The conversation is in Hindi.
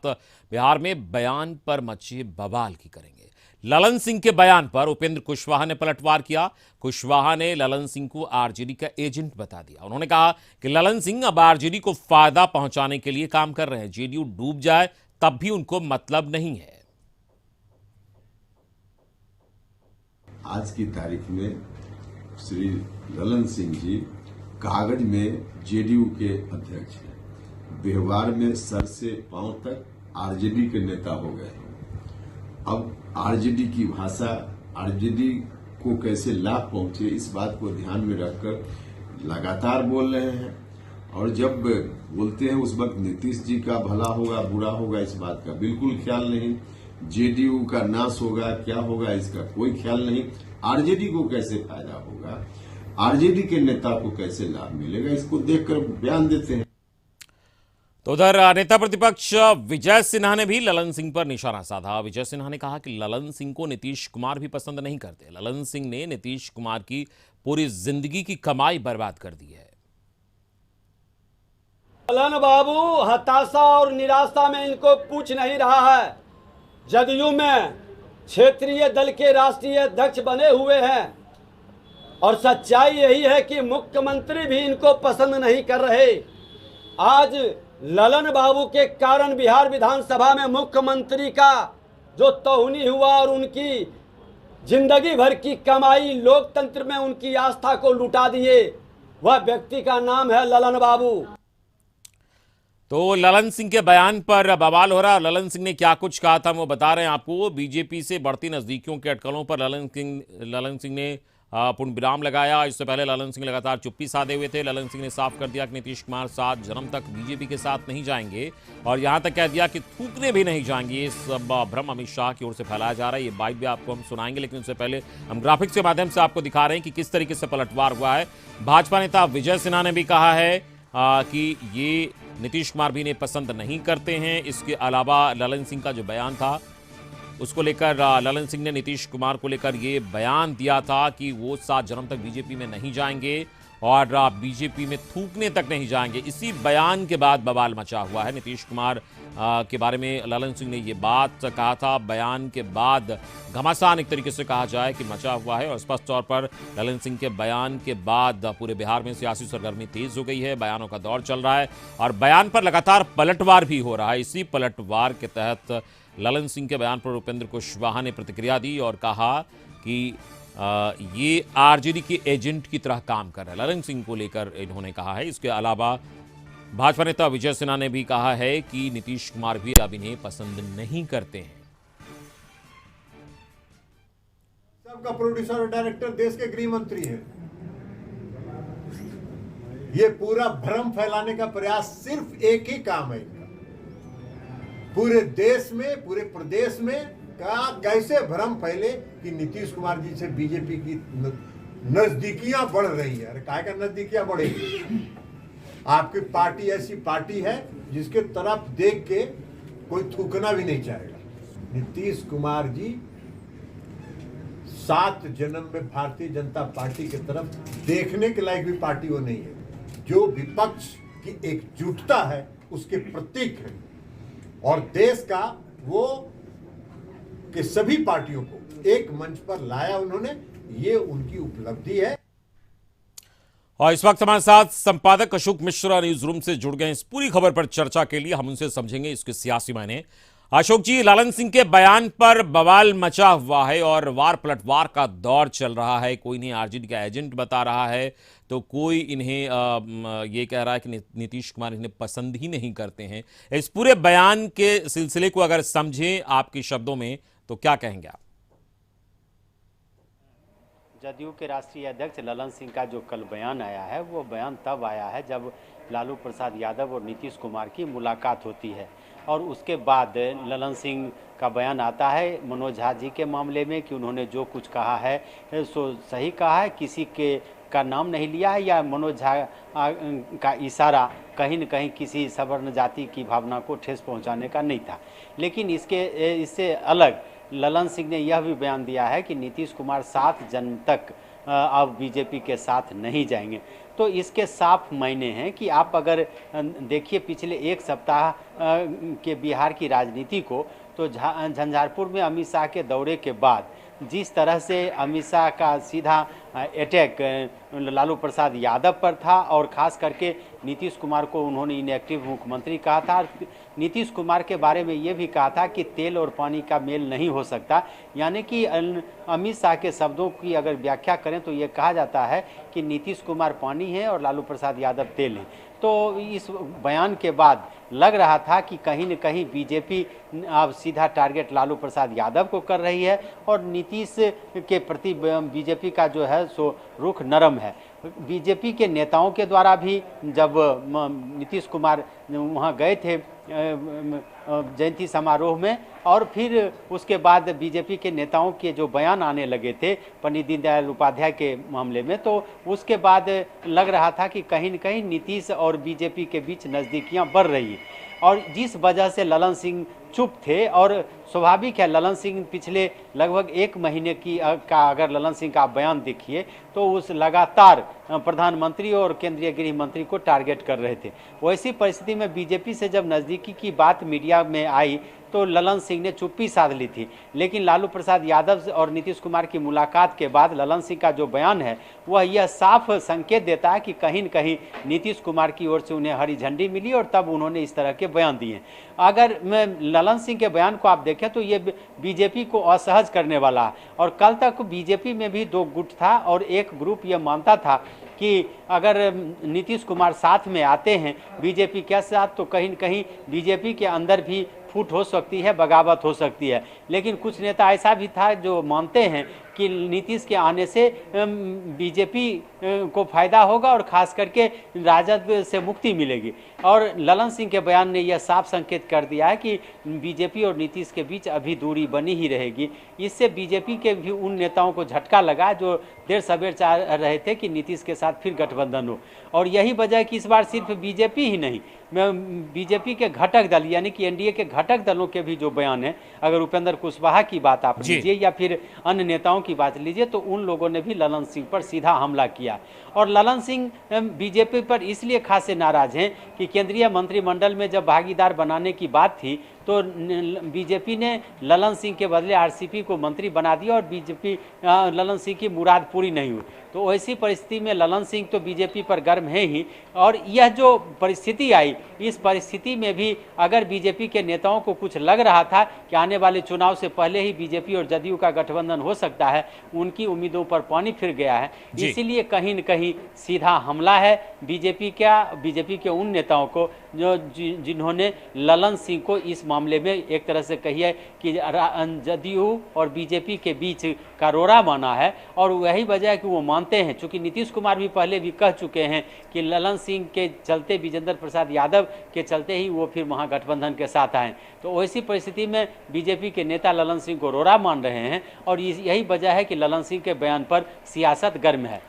बात बिहार में बयान पर मचे बवाल की करेंगे। ललन सिंह के बयान पर उपेंद्र कुशवाहा ने पलटवार किया। कुशवाहा ने ललन सिंह को आरजेडी का एजेंट बता दिया। उन्होंने कहा कि ललन सिंह अब आरजेडी को फायदा पहुंचाने के लिए काम कर रहे हैं। जेडीयू डूब जाए तब भी उनको मतलब नहीं है। आज की तारीख में श्री ललन सिंह जी कागज में जेडीयू के अध्यक्ष हैं, व्यवहार में सर से पांव तक आरजेडी के नेता हो गए। अब आरजेडी की भाषा, आरजेडी को कैसे लाभ पहुंचे, इस बात को ध्यान में रखकर लगातार बोल रहे हैं। और जब बोलते हैं उस वक्त नीतीश जी का भला होगा बुरा होगा इस बात का बिल्कुल ख्याल नहीं, जेडीयू का नाश होगा क्या होगा इसका कोई ख्याल नहीं, आरजेडी को कैसे फायदा होगा, आरजेडी के नेता को कैसे लाभ मिलेगा, इसको देखकर बयान देते हैं। तो उधर नेता प्रतिपक्ष विजय सिन्हा ने भी ललन सिंह पर निशाना साधा। विजय सिन्हा ने कहा कि ललन सिंह को नीतीश कुमार भी पसंद नहीं करते। ललन सिंह ने नीतीश कुमार की पूरी जिंदगी की कमाई बर्बाद कर दी है। ललन बाबू हताशा और निराशा में इनको पूछ नहीं रहा है। जदयू में क्षेत्रीय दल के राष्ट्रीय अध्यक्ष बने हुए हैं और सच्चाई यही है कि मुख्यमंत्री भी इनको पसंद नहीं कर रहे। आज ललन बाबू के कारण बिहार विधानसभा में मुख्यमंत्री का जो तौहनी हुआ और उनकी जिंदगी भर की कमाई, लोकतंत्र में उनकी आस्था को लुटा दिए, वह व्यक्ति का नाम है ललन बाबू। तो ललन सिंह के बयान पर बवाल हो रहा है। ललन सिंह ने क्या कुछ कहा था वो बता रहे हैं आपको। बीजेपी से बढ़ती नजदीकियों के अटकलों पर ललन सिंह ने पूर्ण विराम लगाया। इससे पहले ललन सिंह लगातार चुप्पी साधे हुए थे। ललन सिंह ने साफ कर दिया कि नीतीश कुमार 7 जन्म तक बीजेपी के साथ नहीं जाएंगे और यहां तक कह दिया कि थूकने भी नहीं जाएंगे। ये सब भ्रम अमित शाह की ओर से फैलाया जा रहा है। ये बाइट भी आपको हम सुनाएंगे, लेकिन उससे पहले हम ग्राफिक्स के माध्यम से आपको दिखा रहे हैं कि किस तरीके से पलटवार हुआ है। भाजपा नेता विजय सिन्हा ने भी कहा है कि ये नीतीश कुमार भी इन्हें पसंद नहीं करते हैं। इसके अलावा ललन सिंह का जो बयान था उसको लेकर ललन सिंह ने नीतीश कुमार को लेकर ये बयान दिया था कि वो 7 जन्म तक बीजेपी में नहीं जाएंगे और बीजेपी में थूकने तक नहीं जाएंगे। इसी बयान के बाद बवाल मचा हुआ है। नीतीश कुमार के बारे में ललन सिंह ने ये बात कहा था। बयान के बाद घमासान एक तरीके से कहा जाए कि मचा हुआ है और स्पष्ट तौर पर ललन सिंह के बयान के बाद पूरे बिहार में सियासी सरगर्मी तेज हो गई है। बयानों का दौर चल रहा है और बयान पर लगातार पलटवार भी हो रहा है। इसी पलटवार के तहत ललन सिंह के बयान पर उपेंद्र कुशवाहा ने प्रतिक्रिया दी और कहा कि ये आरजेडी के एजेंट की तरह काम कर रहा है। ललन सिंह को लेकर इन्होंने कहा है। इसके अलावा भाजपा नेता विजय सिन्हा ने भी कहा है कि नीतीश कुमार भी अब इन्हें पसंद नहीं करते हैं। सबका प्रोड्यूसर और डायरेक्टर देश के गृह मंत्री है। ये पूरा भ्रम फैलाने का प्रयास सिर्फ एक ही काम है, पूरे देश में, पूरे प्रदेश में कैसे भ्रम फैले कि नीतीश कुमार जी से बीजेपी की नजदीकियां बढ़ रही है। अरे काहे का नजदीकियां बढ़ेगी? आपकी पार्टी ऐसी पार्टी है जिसके तरफ देख के कोई थूकना भी नहीं चाहेगा। नीतीश कुमार जी 7 जन्म में भारतीय जनता पार्टी की तरफ देखने के लायक भी पार्टी वो नहीं है। जो विपक्ष की एकजुटता है उसके प्रतीक है और देश का वो कि सभी पार्टियों को एक मंच पर लाया उन्होंने, ये उनकी उपलब्धि है। और इस वक्त हमारे साथ संपादक अशोक मिश्रा न्यूज रूम से जुड़ गए। इस पूरी खबर पर चर्चा के लिए हम उनसे समझेंगे इसके सियासी मायने। अशोक जी, ललन सिंह के बयान पर बवाल मचा हुआ है और वार पलटवार का दौर चल रहा है। कोई इन्हें आरजेडी का एजेंट बता रहा है तो कोई इन्हें ये कह रहा है कि नीतीश कुमार इन्हें पसंद ही नहीं करते हैं। इस पूरे बयान के सिलसिले को अगर समझें आपके शब्दों में तो क्या कहेंगे आप? जदयू के राष्ट्रीय अध्यक्ष ललन सिंह का जो कल बयान आया है वो बयान तब आया है जब लालू प्रसाद यादव और नीतीश कुमार की मुलाकात होती है और उसके बाद ललन सिंह का बयान आता है मनोज झा जी के मामले में कि उन्होंने जो कुछ कहा है सो सही कहा है, किसी के का नाम नहीं लिया है या मनोज झा का इशारा कहीं न कहीं किसी सवर्ण जाति की भावना को ठेस पहुंचाने का नहीं था। लेकिन इससे अलग ललन सिंह ने यह भी बयान दिया है कि नीतीश कुमार 7 जन्म तक अब बीजेपी के साथ नहीं जाएंगे। तो इसके साफ मायने हैं कि आप अगर देखिए पिछले एक सप्ताह के बिहार की राजनीति को, तो झंझारपुर में अमित शाह के दौरे के बाद जिस तरह से अमित शाह का सीधा अटैक लालू प्रसाद यादव पर था, और ख़ास करके नीतीश कुमार को उन्होंने इनएक्टिव मुख्यमंत्री कहा था। नीतीश कुमार के बारे में ये भी कहा था कि तेल और पानी का मेल नहीं हो सकता, यानी कि अमित शाह के शब्दों की अगर व्याख्या करें तो ये कहा जाता है कि नीतीश कुमार पानी है और लालू प्रसाद यादव तेल है। तो इस बयान के बाद लग रहा था कि कहीं न कहीं बीजेपी अब सीधा टारगेट लालू प्रसाद यादव को कर रही है, और नीतीश के प्रति बीजेपी का जो है सो रुख नरम है। बीजेपी के नेताओं के द्वारा भी जब नीतीश कुमार वहाँ गए थे जयंती समारोह में, और फिर उसके बाद बीजेपी के नेताओं के जो बयान आने लगे थे पंडित दीनदयाल उपाध्याय के मामले में, तो उसके बाद लग रहा था कि कहीं न कहीं नीतीश और बीजेपी के बीच नज़दीकियां बढ़ रही है। और जिस वजह से ललन सिंह चुप थे, और स्वाभाविक है ललन सिंह पिछले लगभग 1 महीने का अगर ललन सिंह का बयान देखिए तो उस लगातार प्रधानमंत्री और केंद्रीय गृह मंत्री को टारगेट कर रहे थे। वैसी परिस्थिति में बीजेपी से जब नज़दीकी की बात मीडिया में आई तो ललन सिंह ने चुप्पी साध ली थी, लेकिन लालू प्रसाद यादव और नीतीश कुमार की मुलाकात के बाद ललन सिंह का जो बयान है वह यह साफ संकेत देता है कि कहीं न कहीं नीतीश कुमार की ओर से उन्हें हरी झंडी मिली, और तब उन्होंने इस तरह के बयान दिए। अगर मैं ललन सिंह के बयान को आप देखें तो ये बीजेपी को असहज करने वाला है, और कल तक बीजेपी में भी 2 गुट था, और एक ग्रुप ये मानता था कि अगर नीतीश कुमार साथ में आते हैं बीजेपी के साथ तो कहीं न कहीं बीजेपी के अंदर भी फूट हो सकती है, बगावत हो सकती है। लेकिन कुछ नेता ऐसा भी था जो मानते हैं कि नीतीश के आने से बीजेपी को फायदा होगा और खास करके राजद से मुक्ति मिलेगी। और ललन सिंह के बयान ने यह साफ संकेत कर दिया है कि बीजेपी और नीतीश के बीच अभी दूरी बनी ही रहेगी। इससे बीजेपी के भी उन नेताओं को झटका लगा जो देर सवेर चाह रहे थे कि नीतीश के साथ फिर गठबंधन हो। और यही वजह है कि इस बार सिर्फ बीजेपी ही नहीं, बीजेपी के घटक दल यानी कि एनडीए के घटक दलों के भी जो बयान है, अगर उपेंद्र कुशवाहा की बात आप लीजिए या फिर अन्य नेताओं की बात लीजिए, तो उन लोगों ने भी ललन सिंह पर सीधा हमला किया। और ललन सिंह बीजेपी पर इसलिए खासे नाराज हैं कि केंद्रीय मंत्रिमंडल में जब भागीदार बनाने की बात थी तो बीजेपी ने ललन सिंह के बदले आरसीपी को मंत्री बना दिया, और बीजेपी ललन सिंह की मुराद पूरी नहीं हुई। तो ऐसी परिस्थिति में ललन सिंह तो बीजेपी पर गर्म है ही, और यह जो परिस्थिति आई, इस परिस्थिति में भी अगर बीजेपी के नेताओं को कुछ लग रहा था कि आने वाले चुनाव से पहले ही बीजेपी और जदयू का गठबंधन हो सकता है, उनकी उम्मीदों पर पानी फिर गया है। इसीलिए कहीं न कहीं सीधा हमला है बीजेपी के उन नेताओं को जो जिन्होंने ललन सिंह को इस मामले में एक तरह से कही है कि जदयू और बीजेपी के बीच का रोड़ा माना है। और वही वजह है कि वो मानते हैं, चूंकि नीतीश कुमार भी पहले भी कह चुके हैं कि ललन सिंह के चलते, विजेंद्र प्रसाद यादव के चलते ही वो फिर महागठबंधन के साथ आए। तो वैसी परिस्थिति में बीजेपी के नेता ललन सिंह को रोड़ा मान रहे हैं, और यही वजह है कि ललन सिंह के बयान पर सियासत गर्म है।